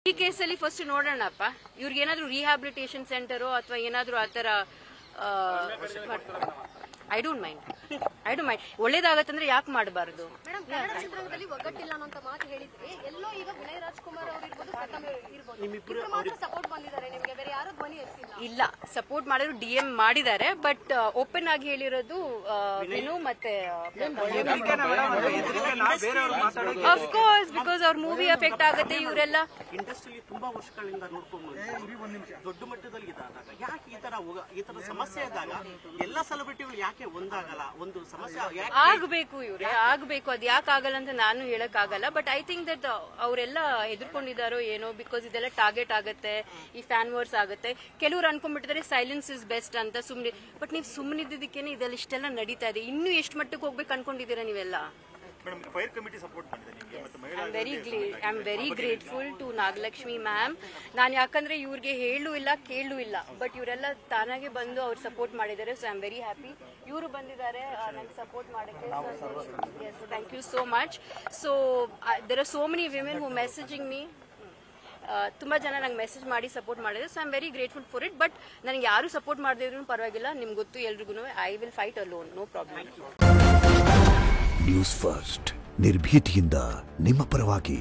ಈ ಕೇಸಲ್ಲಿ ಫಸ್ಟ್ ನೋಡೋಣಪ್ಪ, ಇವ್ರಿಗೆ ಏನಾದ್ರು ರಿಹ್ಯಾಬಿಲಿಟೇಷನ್ ಸೆಂಟರು ಅಥವಾ ಏನಾದ್ರು ಆತರ ಐ ಡೋಂಟ್ ಮೈಂಡ್ ಒಳ್ಳೇದಾಗತ್ತಂದ್ರೆ ಯಾಕೆ ಮಾಡಬಾರ್ದು. ಮೇಡಮ್, ಕನ್ನಡ ಚಿತ್ರರಂಗದಲ್ಲಿ ಒಗ್ಗಟ್ಟಿಲ್ಲ ಅನ್ನೋ ಮಾತು ಹೇಳಿದ್ರಿ. ಎಲ್ಲೋ ಈಗ ವಿನಯ್ ರಾಜ್ಕುಮಾರ್ ಅವರು ಇರ್ಬೋದು, ಪ್ರಥಮ ಇರ್ಬೋದು, ಇಬ್ರು ಮಾತ್ರ ಸಪೋರ್ಟ್ ಬಂದಿದ್ದಾರೆ ನಿಮಗೆ, ಬೇರೆ ಯಾರು ಧ್ವನಿ ಎತ್ತಿಲ್ಲ. ಇಲ್ಲ, ಸಪೋರ್ಟ್ ಮಾಡಿದ್ರು DM ಮಾಡಿದ್ದಾರೆ, ಬಟ್ ಓಪನ್ ಆಗಿ ಹೇಳಿರೋದು ವಿನು ಮತ್ತೆ ಆಫ್ ಕೋರ್ಸ್ ಬಿಕಾಸ್ ಅವ್ರ ಮೂವಿ ಎಫೆಕ್ಟ್ ಆಗುತ್ತೆ. ಇವರೆಲ್ಲ ಇಂಡಸ್ಟ್ರಿ ತುಂಬಾ ವರ್ಷಗಳಿಂದ ನೋಡ್ಕೊಂಡು ದೊಡ್ಡ ಮಟ್ಟದಲ್ಲಿ ಇದ್ದಾಗ ಯಾಕೆ ಈ ತರ ಸಮಸ್ಯೆ ಆದಾಗ ಎಲ್ಲ ಸೆಲೆಬ್ರಿಟಿಗಳು ಯಾಕೆ ಒಂದಾಗಲ್ಲ? ಒಂದು ಸಮಸ್ಯೆ ಆಗ್ಬೇಕು, ಇವ್ರೆ ಆಗ್ಬೇಕು. ಅದ್ ಯಾಕೆ ಆಗಲ್ಲ ಅಂತ ನಾನು ಹೇಳಕ್ ಆಗಲ್ಲ, ಬಟ್ ಐ ಥಿಂಕ್ ದಟ್ ಅವರೆಲ್ಲ ಎದುರ್ಕೊಂಡಿದ್ದಾರೋ ಏನೋ, ಬಿಕಾಸ್ ಇದೆಲ್ಲ ಟಾರ್ಗೆಟ್ ಆಗುತ್ತೆ, ಈ ಫ್ಯಾನ್ ವರ್ಸ್ ಆಗುತ್ತೆ. ಕೆಲವ್ರು ಅನ್ಕೊಂಡ್ಬಿಟ್ಟಿದ್ದಾರೆ ಸೈಲೆನ್ಸ್ ಇಸ್ ಬೆಸ್ಟ್ ಅಂತ ಸುಮ್ನೆ, ಬಟ್ ನೀವು ಸುಮ್ಮನಿದ್ದಕ್ಕೇನೆ ಇದೆಲ್ಲ ಇಷ್ಟೆಲ್ಲ ನಡೀತಾ ಇದೆ. ಇನ್ನು ಎಷ್ಟು ಮಟ್ಟಕ್ಕೆ ಹೋಗ್ಬೇಕು ಅನ್ಕೊಂಡಿದ್ದೀರಾ ನೀವೆಲ್ಲ? I am very grateful to Nagalakshmi ma'am. ನಾನು ಯಾಕಂದ್ರೆ ಇವ್ರಿಗೆ ಹೇಳು ಇಲ್ಲ ಕೇಳು ಇಲ್ಲ, ಬಟ್ ಇವರೆಲ್ಲ ತಾನಾಗೆ ಬಂದು ಅವ್ರು ಸಪೋರ್ಟ್ ಮಾಡಿದ್ದಾರೆ. So I am very happy. ಇವರು ಬಂದಿದ್ದಾರೆ ನಂಗೆ ಸಪೋರ್ಟ್ ಮಾಡಕ್ಕೆ. Thank you so much. So there are so many women who messaging me. ತುಂಬಾ ಜನ ನಂಗೆ ಮೆಸೇಜ್ ಮಾಡಿ ಸಪೋರ್ಟ್ ಮಾಡಿದ್ರು. So I am very grateful for it. But ನನಗೆ ಯಾರು ಸಪೋರ್ಟ್ ಮಾಡದಿದ್ರು ಪರವಾಗಿಲ್ಲ, ನಿಮ್ಗೆ ಗೊತ್ತು ಎಲ್ರಿಗೂ, I will fight alone, no problem. News first, ನಿರ್ಭೀತಿಯಿಂದ ನಿಮ್ಮ ಪರವಾಗಿ.